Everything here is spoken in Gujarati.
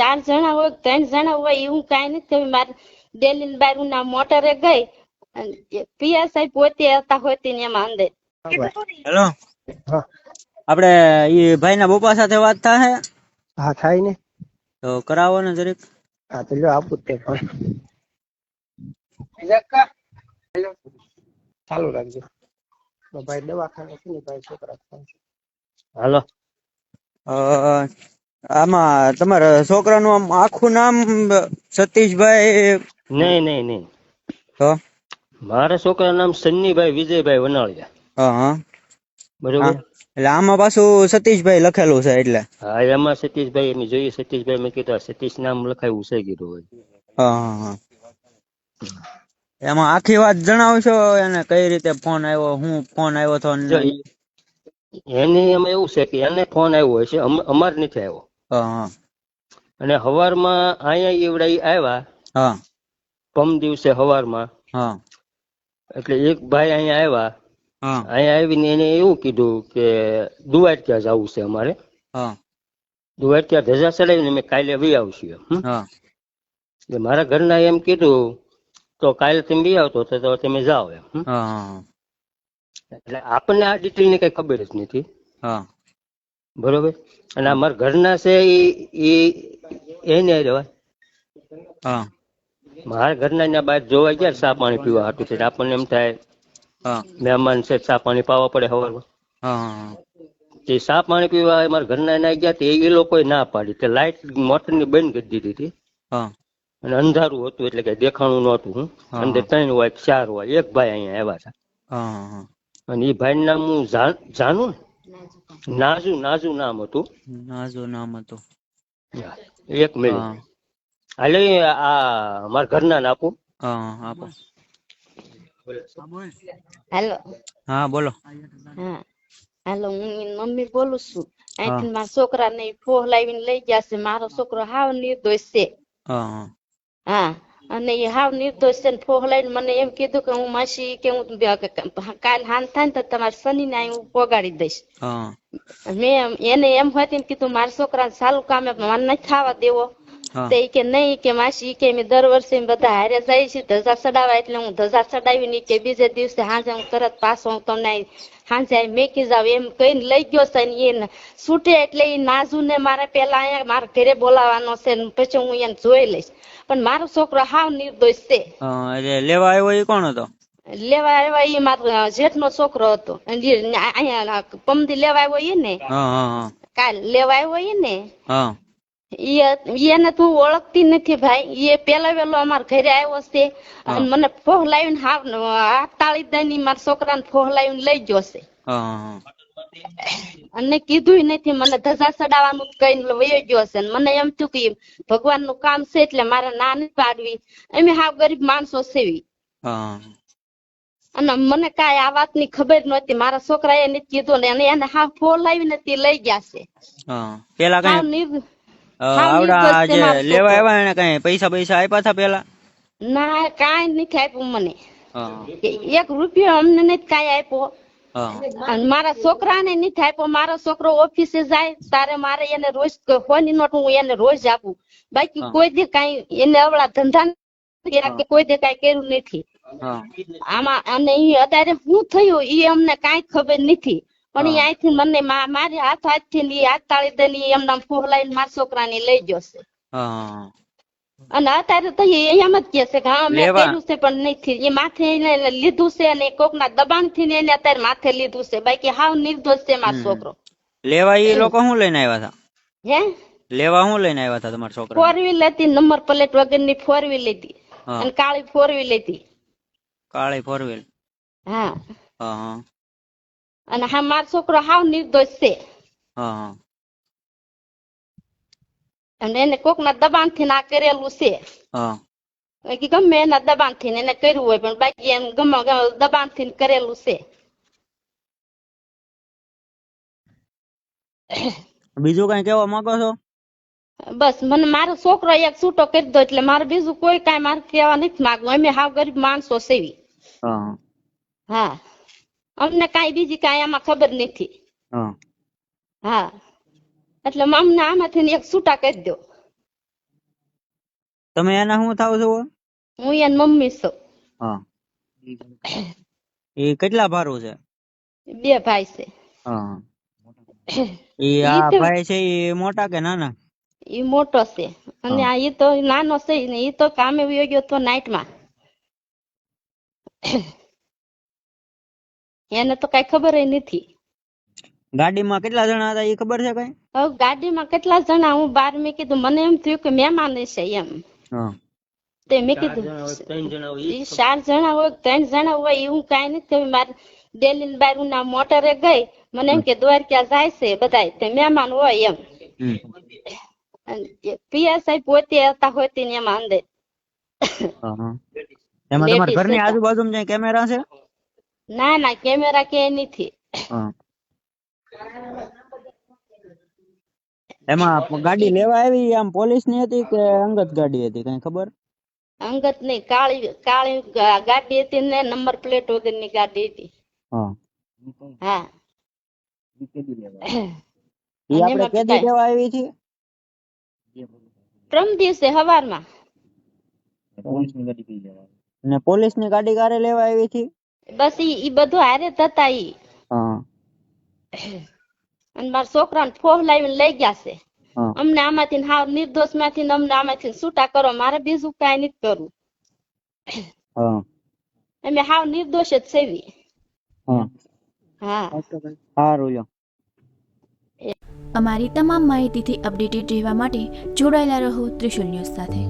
4 જણા હોય 3 જણા હોય એવું કાંઈ નથી. મારે ડેલી બારું ના મોટરે ગઈ પીએસઆઈ પોતે હતા હોતી ને એમાં અંદર. હેલો, હા આપણે ઈ ભાઈના પપ્પા સાથે વાત થાય હા થાય ને. તો કરાવો ને જરીક. હા તો લ્યો આપું તે પણ ચાલુ રાખજો. તો ભાઈ દવાખાને છે ને ભાઈ છોકરા થાય છે. હાલો. આમાં તમારા છોકરાનું આમ આખું નામ સતીશભાઈ? નહીં નહીં નહીં, તો મારા છોકરાનું નામ સન્નીભાઈ વિજયભાઈ વનાળિયા. હા હા બરોબર. એટલે આમાં પાછું સતીશભાઈ લખેલું છે એટલે. હા, એમાં સતીશભાઈ એમ જોઈએ. સતીશભાઈ મેં કીધું સતીશ નામ લખાયું છે કીધું હોય. હા હા. એમાં આખી વાત જણાવશો એને કઈ રીતે ફોન આવ્યો, હું ફોન આવ્યો તો? એને એમાં એવું છે કે એને ફોન આવ્યો હશે, અમાર નથી આવ્યો. હા અને હવારમાં અહીંયા એવડા આવ્યા હા પમ દિવસે હવારમાં. હા એટલે એક ભાઈ અહીંયા આવ્યા. હા અહીંયા આવીને એને એવું કીધું કે દુવાટ ત્યાં જવું છે અમારે. હા દુવાટ ત્યાં ધજા ચડાવીને અમે કાલે વી આવશું એમ. હા એટલે મારા ઘરના એમ કીધું તો કાલે તમે વી આવતો તો તમે જાઓ એમ. હા એટલે આપણને આ ડિટેલ ની કઈ ખબર જ નથી. હા બરોબર. અને અમારા ઘરના છે એને રહેવાય. હા મારા ઘરના બહાર જોવા ગયા ચા પાણી પીવા હાટું છે. આપણને એમ થાય હા મહેમાન છે, ચા પાણી પાવા પડે સવારમાં. હા તે ચા પાણી પીવા મારા ઘરના ના ગયા તે એ લોકોએ ના પાડી. તે લાઈટ મોટર ની બંધ કરી દીધી હતી. હા અને અંધારું હતું એટલે કઈ દેખાણું નહોતું. અંદર 3 હોય 4 હોય. એક ભાઈ અહીંયા આવ્યા હતા. હા અને એ ભાઈ નામ હું જાનું નાજુ નાજુ નામ હતું. નાજુ નામ હતું. એક મિનિટ હાલે આ મારા ઘરના નાખું. હા આપો. હાલો. હા બોલો. હા હાલો, હું એની મમ્મી બોલું છું. હા અહીંથી મારા છોકરાને ફોહ લાવીને લઈ ગયા છે. મારો છોકરો હાવ નિર્દોષ છે. હા હા, અને એ હાવ નિર્દોષ છે ને ફોહ લઈને મને એમ કીધું કે હું માસી કે હું કાલ હાન થાય ને તો તમારા શનિને અહીં હું પોગાડી દઈશ. હા મેં એને એમ હતી કીધું મારા છોકરાને સારું કામે મને નથી ખાવા દેવો. હા તો કે નહીં કે માસી કે મેં દર વર્ષે બધા હારે જાય છે ધજા ચડાવવા. એટલે હું ધજા ચડાવી કે બીજે દિવસે સાંજે હું તરત પાછો હું તમને સાંજે મેકી જાવ એમ કહીને લઈ ગયો છે. ને એને છૂટે એટલે એ નાજુ ને મારે પેલા અહીંયા મારા ઘરે બોલાવાનો છે ને પછી હું એને જોઈ લઈશ. પણ મારો છોકરો હાવ નિર્દોષ છે. એટલે લેવા આવ્યો એ કોણ હતો? લેવા આવ્યા એ મારો જેઠનો છોકરો હતો. અહીંયા પમદી લેવા આવ્યો એ ને કાલ લેવા આવ્યો એ ને એને તું ઓળખતી નથી ભાઈ. એ પેલા વેલો અમારા ઘરે આવ્યો છે અને મને ફોહ લાવીને હાથ તાળી દઈને મારા છોકરાને ફોહ લાવીને લઈ ગયો છે. અને કીધું નથી મને ધજા ચડાવવાનું કઈ વયો ગયો છે. મને એમ થયું કે ભગવાન નું કામ છે એટલે મારે ના નથી પાડવી. અમે હાવ ગરીબ માણસો સેવી. અને મને કાંઈ આ વાત ની ખબર નહોતી. મારા છોકરા એ નથી કીધું ને એને હાવ ફોહ લાવીને લઈ ગયા છે. પેલા કઈ આવડા જે લેવા આવ્યા એને કઈ પૈસા આપ્યા હતા પેલા? ના કાંઈ નથી આપ્યું મને. 1 રૂપિયો અમને નથી કાંઈ આપ્યો. અને મારા છોકરાને નથી આપ્યો. મારો છોકરો ઓફિસે જાય તારે મારે એને રોજ ફોની નોટ હું એને રોજ આપું. બાકી કોઈ દે કઈ એને અવળા ધંધા કોઈ દે કઈ કર્યું નથી આમાં. અને ઈ અત્યારે શું થયું ઈ અમને કઈ ખબર નથી. પણ ઈ અહીંથી મને મારી હાથ થી હાથ તાળી દઈને એમના ફોહ લઈને મારા છોકરાને લઈ ગયો છે. અને અત્યારે તો એમ જ કે છે કે હા મેં કર્યું છે પણ નથી. એ માથે એને લીધું છે અને કોક ના દબાણ થી એને અત્યારે માથે લીધું છે. બાકી હાવ નિર્દોષ છે મારો છોકરો. લેવા એ લોકો શું લઈને આવ્યા હતા? હે લેવા શું લઈને આવ્યા હતા તમારા છોકરા? 4 વ્હીલ હતી, નંબર પ્લેટ વગર ની 4 વ્હીલ હતી અને કાળી 4 વ્હીલ હતી. કાળી 4 વ્હીલ? હા. હા. અને હા મારો છોકરો હાવ નિર્દોષ છે. અને એને કોક ના દબાણ થી ના કરેલું છે. ગમે એના દબાણ થી એને કર્યું હોય પણ બાકી એમ ગમે દબાણ થી કરેલું છે. બીજું કઈ કેવા માંગો છો? બસ મને મારો છોકરો એક છૂટો કરી દો એટલે મારે બીજું કોઈ કઈ મારે કહેવા નથી માંગવું. અમે હાવ ગરીબ માણસો સેવી. હા, અમને કઈ બીજી કઈ આમાં ખબર નથી. હા, એટલે અમને આમાંથી એક છૂટા કરી દો. તમે એના શું થાવ છો? હું એની મમ્મી છું. હા. એ કેટલા ભારું છે? 2 ભાઈ છે. હા. એ ઈ આ તો ભાઈ છે એ મોટા કે નાના? ઈ મોટો છે અને હા. આ ઈ તો નાનો છે ને ઈ તો કામે વયો ગયો તો નાઈટમાં. એને તો કઈ ખબર નથી. ગાડીમાં કેટલા જણા હતા એ ખબર છે કઈ? હવે ગાડીમાં કેટલા જણા, હું બાર મેં કીધું, મને એમ થયું કે મહેમાન છે એમ. હા. તે મેં કીધું 3 જણા હોય ઈ 4 જણા હોય 3 જણા હોય એવું કઈ નથી ખબર. મારે ડેલી બાર ના મોટરે ગઈ, મને એમ કે દ્વારકા જાય છે બધા, તે મહેમાન હોય એમ. પીએસઆઈ પોતે હતા હોતી ને એમાં અંદર એમાં તમારા લેડીઝ ઘરની હતા. આજુબાજુમાં ક્યાંય કેમેરા છે? ના ના કેમેરા કે નથી. હા. એમાં ગાડી લેવા આવી આમ પોલીસ ની હતી કે અંગત ગાડી હતી કઈ ખબર? અંગત નહીં, કાળી કાળી ગાડી હતી ને નંબર પ્લેટ વગરની ગાડી હતી. હા. હા. એ આપણે કેદી લેવા આવી છે? પ્રમ દિવસે હવારમાં. અને પોલીસ ની ગાડી કારે લેવા આવી છે? બસ ઈ બધું હારે જ હતા ઈ. હા. અને મારા છોકરાને ફોન લાવીને લઈ ગયા છે. હા. અમને આમાંથી હાવ નિર્દોષ માંથી અમને આમાંથી છૂટા કરો, મારે બીજું કઈ નથી કરવું. હા. અમે હાવ નિર્દોષ જ સેવી. હા. હા. સારું લ્યો. અમારી તમામ માહિતીથી અપડેટેડ રહેવા માટે જોડાયેલા રહો ત્રિશુલ ન્યૂઝ સાથે.